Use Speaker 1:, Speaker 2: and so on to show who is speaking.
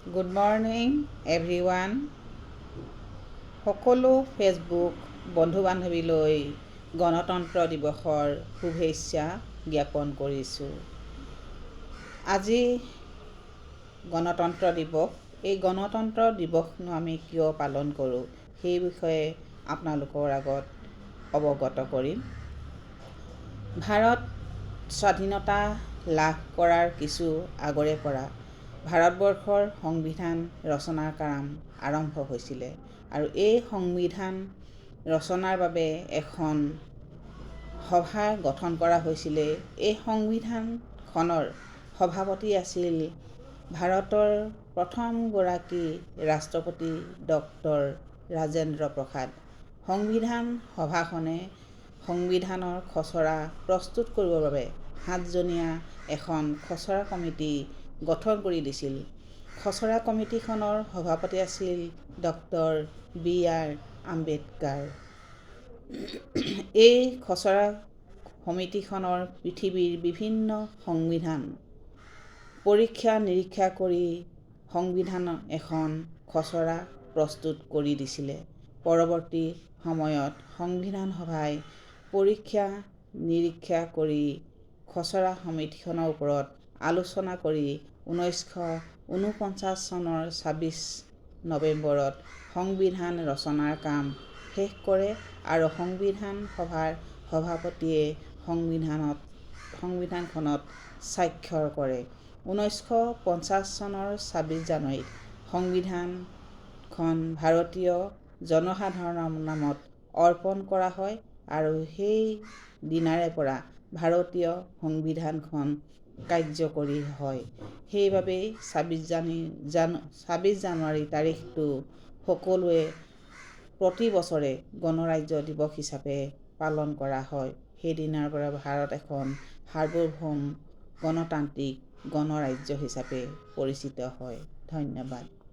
Speaker 1: Good morning everyone. সকলো Facebook বন্ধু বান্ধৱীলৈ গণতন্ত্ৰ দিৱসৰ শুভেচ্ছা জ্ঞাপন কৰিছোঁ। আজি গণতন্ত্ৰ দিৱস। এই গণতন্ত্ৰ দিৱসনো আমি কিয় পালন কৰোঁ সেই বিষয়ে আপোনালোকৰ আগত অৱগত কৰিম। ভাৰত স্বাধীনতা লাভ কৰাৰ কিছু আগৰে পৰা ভাৰতবৰ্ষৰ সংবিধান ৰচনাৰ কাম আৰম্ভ হৈছিলে আৰু এই সংবিধান ৰচনাৰ বাবে এখন সভা গঠন কৰা হৈছিলে। এই সংবিধানখনৰ সভাপতি আছিল ভাৰতৰ প্ৰথমগৰাকী ৰাষ্ট্ৰপতি ডক্টৰ ৰাজেন্দ্ৰ প্ৰসাদ। সংবিধান সভাখনে সংবিধানৰ খচৰা প্ৰস্তুত কৰিবৰ বাবে 7জনীয়া এখন খচৰা কমিটি গঠন কৰি দিছিল। খচৰা কমিটিখনৰ সভাপতি আছিল ডক্টৰ বি.আৰ. আম্বেদকাৰ। এই খচৰা সমিতিখনৰ পৃথিৱীৰ বিভিন্ন সংবিধান পৰীক্ষা নিৰীক্ষা কৰি সংবিধান এখন খচৰা প্ৰস্তুত কৰি দিছিলে। পৰৱৰ্তী সময়ত সংবিধান সভাই পৰীক্ষা নিৰীক্ষা কৰি খচৰা সমিতিখনৰ ওপৰত আলোচনা কৰি 1949 চনৰ 26 নৱেম্বৰত সংবিধান ৰচনাৰ কাম শেষ কৰে আৰু সংবিধান সভাৰ সভাপতিয়ে সংবিধানখনত স্বাক্ষৰ কৰে। 1950 চনৰ 26 জানুৱাৰীত সংবিধানখন ভাৰতীয় জনসাধাৰণৰ নামত অৰ্পণ কৰা হয় আৰু সেই দিনাৰে পৰা ভাৰতীয় সংবিধানখন কাৰ্যকৰী হয়। সেইবাবেই 26 জানুৱাৰী তাৰিখটো সকলোৱে প্ৰতি বছৰে গণৰাজ্য দিৱস হিচাপে পালন কৰা হয়। সেইদিনাৰ পৰা ভাৰত এখন সাৰ্বভৌম গণতান্ত্ৰিক গণৰাজ্য হিচাপে পৰিচিত হয়। ধন্যবাদ।